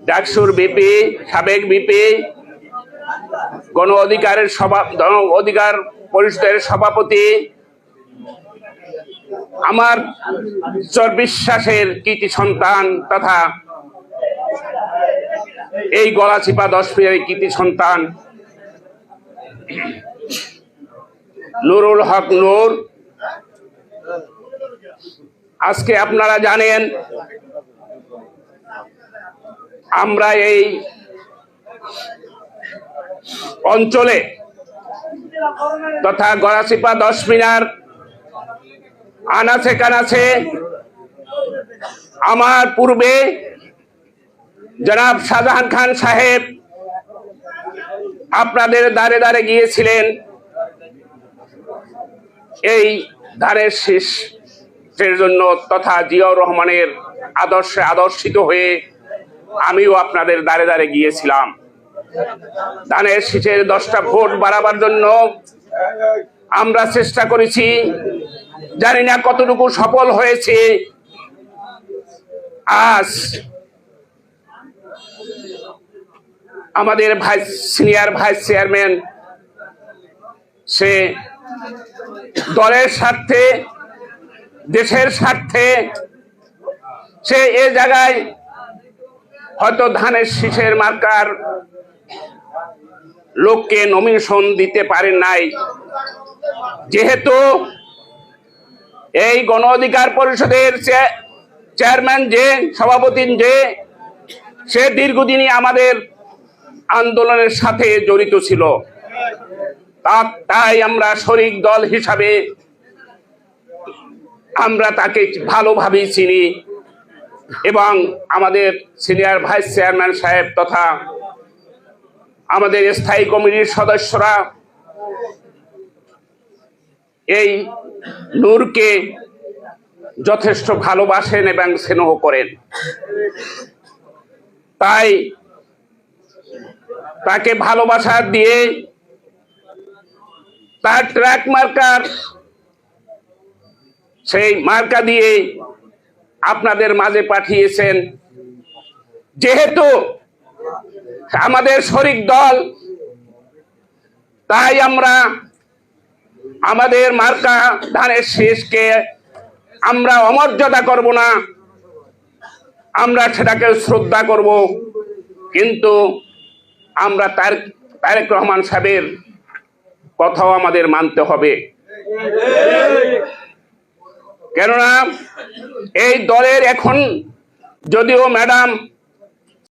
ডাকসুর বিপি, সাবেক বিপি, গণ অধিকার পরিষদের সভাপতি, আমার বিশ্বাসের কৃতি সন্তান তথা এই গলাচিপা 10 মিনারের কৃতি সন্তান নুরুল হক নূর। আজকে আপনারা জানেন আমরা এই অঞ্চলে তথা গলাচিপা 10 মিনার আনাচে কানাচে আমার পূর্বে জনাব শাহজাহান খান সাহেব আপনাদের দ্বারে দ্বারে গিয়েছিলেন। এই ধানের শীষের জন্য তথা জিয়াউর রহমানের আদর্শে আদর্শিত হয়ে আমিও আপনাদের দ্বারে দ্বারে গিয়েছিলাম। ধানের শীষের 10টা ভোট বাড়াবার জন্য আমরা চেষ্টা করেছি, জানি না কতটুকু সফল হয়েছে। আজ আমাদের সিনিয়র ভাইস চেয়ারম্যান সে দলের স্বার্থে দেশের স্বার্থে সে এ জায়গায় হয়তো ধানের শীষের মার্কার লোককে নমিনেশন দিতে পারেন নাই, যেহেতু এই গণ অধিকার পরিষদের চেয়ারম্যান যে সভাপতি যে সে দীর্ঘদিনই আমাদের আন্দোলনের সাথে জড়িত ছিল। তাই আমরা শরিক দল হিসাবে আমরা তাকে ভালোভাবেই চিনি এবং আমাদের সিনিয়র ভাইস চেয়ারম্যান সাহেব তথা আমাদের স্থায়ী কমিটির সদস্যরা এই নূরকে যথেষ্ট ভালোবাসেন এবং স্নেহ করেন। তাই তাকে ভালোবাসা দিয়ে তার ট্র্যাক মার্কার সেই মার্কা দিয়ে আপনাদের মাঝে পাঠিয়েছেন। যেহেতু আমাদের শরিক দল, তাই আমরা আমাদের মার্কা ধানের শীষকে আমরা অমর্যাদা করব না, আমরা সেটাকে শ্রদ্ধা করব, কিন্তু আমরা তারেক রহমান সাহেবের কথাও আমাদের মানতে হবে। কেননা এই দলের এখন যদিও ম্যাডাম